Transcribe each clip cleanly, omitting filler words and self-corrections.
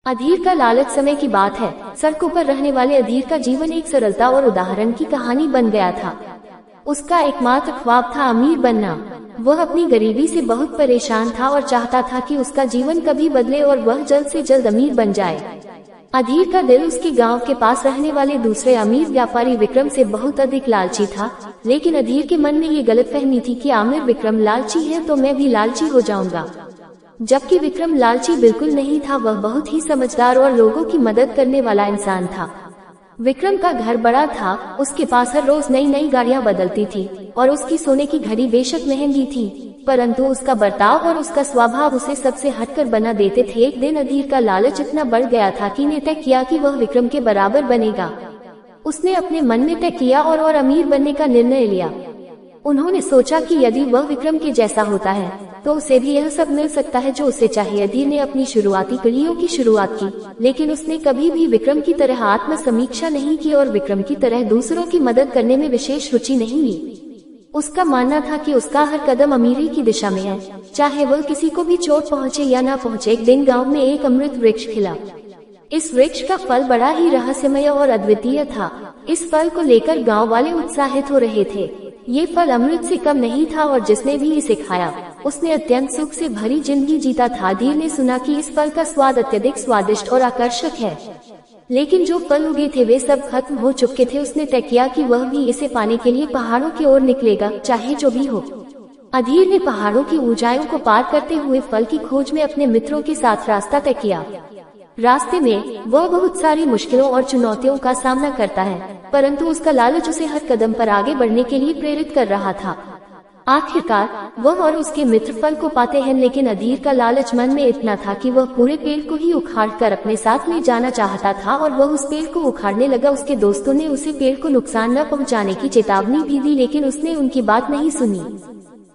अधीर का लालच। समय की बात है, सड़कों पर रहने वाले अधीर का जीवन एक सरलता और उदाहरण की कहानी बन गया था। उसका एकमात्र ख्वाब था अमीर बनना। वह अपनी गरीबी से बहुत परेशान था और चाहता था कि उसका जीवन कभी बदले और वह जल्द से जल्द अमीर बन जाए। अधीर का दिल उसके गांव के पास रहने वाले दूसरे अमीर व्यापारी विक्रम से बहुत अधिक लालची था, लेकिन अधीर के मन में ये गलतफहमी थी कि आमिर विक्रम लालची है तो मैं भी लालची हो जाऊंगा। जबकि विक्रम लालची बिल्कुल नहीं था, वह बहुत ही समझदार और लोगों की मदद करने वाला इंसान था। विक्रम का घर बड़ा था, उसके पास हर रोज नई नई गाड़ियां बदलती थी और उसकी सोने की घड़ी बेशक महंगी थी, परंतु उसका बर्ताव और उसका स्वभाव उसे सबसे हटकर बना देते थे। एक दिन अधीर का लालच इतना बढ़ गया था कि ने तय किया कि वह विक्रम के बराबर बनेगा। उसने अपने मन में तय किया और अमीर बनने का निर्णय लिया। उन्होंने सोचा कि यदि वह विक्रम के जैसा होता है तो उसे भी यह सब मिल सकता है जो उसे चाहिए। अधीर ने अपनी शुरुआती कड़ियों की शुरुआत की, लेकिन उसने कभी भी विक्रम की तरह आत्म समीक्षा नहीं की और विक्रम की तरह दूसरों की मदद करने में विशेष रुचि नहीं ली। उसका मानना था कि उसका हर कदम अमीरी की दिशा में है, चाहे वह किसी को भी चोट पहुँचे या न पहुँचे। एक दिन गाँव में एक अमृत वृक्ष खिला। इस वृक्ष का फल बड़ा ही रहस्यमय और अद्वितीय था। इस फल को लेकर गाँव वाले उत्साहित हो रहे थे। ये फल अमृत से कम नहीं था और जिसने भी इसे खाया उसने अत्यंत सुख से भरी जिंदगी जीता था। अधीर ने सुना कि इस फल का स्वाद अत्यधिक स्वादिष्ट और आकर्षक है, लेकिन जो फल उगे थे वे सब खत्म हो चुके थे। उसने तय किया कि वह भी इसे पाने के लिए पहाड़ों की ओर निकलेगा, चाहे जो भी हो। अधीर ने पहाड़ों की ऊंचाइयों को पार करते हुए फल की खोज में अपने मित्रों के साथ रास्ता तय किया। रास्ते में वह बहुत सारी मुश्किलों और चुनौतियों का सामना करता है, परंतु उसका लालच उसे हर कदम पर आगे बढ़ने के लिए प्रेरित कर रहा था। आखिरकार वह और उसके मित्र फल को पाते हैं, लेकिन अधीर का लालच मन में इतना था कि वह पूरे पेड़ को ही उखाड़कर अपने साथ ले जाना चाहता था और वह उस पेड़ को उखाड़ने लगा। उसके दोस्तों ने उसे पेड़ को नुकसान न पहुंचाने की चेतावनी भी दी, लेकिन उसने उनकी बात नहीं सुनी,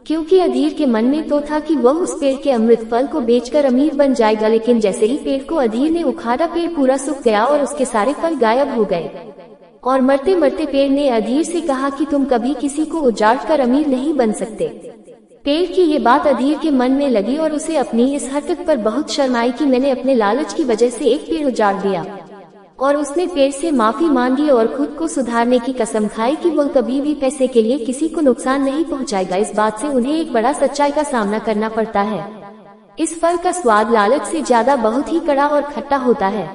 क्योंकि अधीर के मन में तो था कि वह उस पेड़ के अमृत फल को बेचकर अमीर बन जाएगा। लेकिन जैसे ही पेड़ को अधीर ने उखाड़ा, पेड़ पूरा सूख गया और उसके सारे फल गायब हो गए। और मरते मरते पेड़ ने अधीर से कहा कि तुम कभी किसी को उजाड़ कर अमीर नहीं बन सकते। पेड़ की ये बात अधीर के मन में लगी और उसे अपनी इस हरकत पर बहुत शर्म आई कि मैंने अपने लालच की वजह से एक पेड़ उजाड़ दिया। और उसने पेड़ से माफी मांगी और खुद को सुधारने की कसम खाई कि वह कभी भी पैसे के लिए किसी को नुकसान नहीं पहुंचाएगा। इस बात से उन्हें एक बड़ा सच्चाई का सामना करना पड़ता है। इस फल का स्वाद लालच से ज्यादा बहुत ही कड़ा और खट्टा होता है।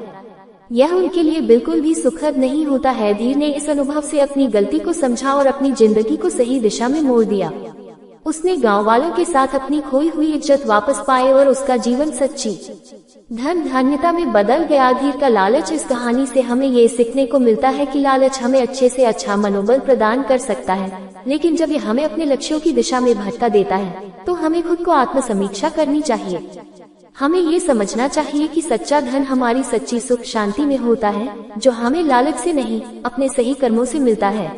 यह उनके लिए बिल्कुल भी सुखद नहीं होता है। अधीर ने इस अनुभव से अपनी गलती को समझा और अपनी जिंदगी को सही दिशा में मोड़ दिया। उसने गांव वालों के साथ अपनी खोई हुई इज्जत वापस पाई और उसका जीवन सच्ची धन धान्यता में बदल गया। अधीर का लालच। इस कहानी से हमें ये सीखने को मिलता है कि लालच हमें अच्छे से अच्छा मनोबल प्रदान कर सकता है, लेकिन जब ये हमें अपने लक्ष्यों की दिशा में भटका देता है तो हमें खुद को आत्म समीक्षा करनी चाहिए। हमें ये समझना चाहिए कि सच्चा धन हमारी सच्ची सुख शांति में होता है, जो हमें लालच से नहीं अपने सही कर्मों से मिलता है।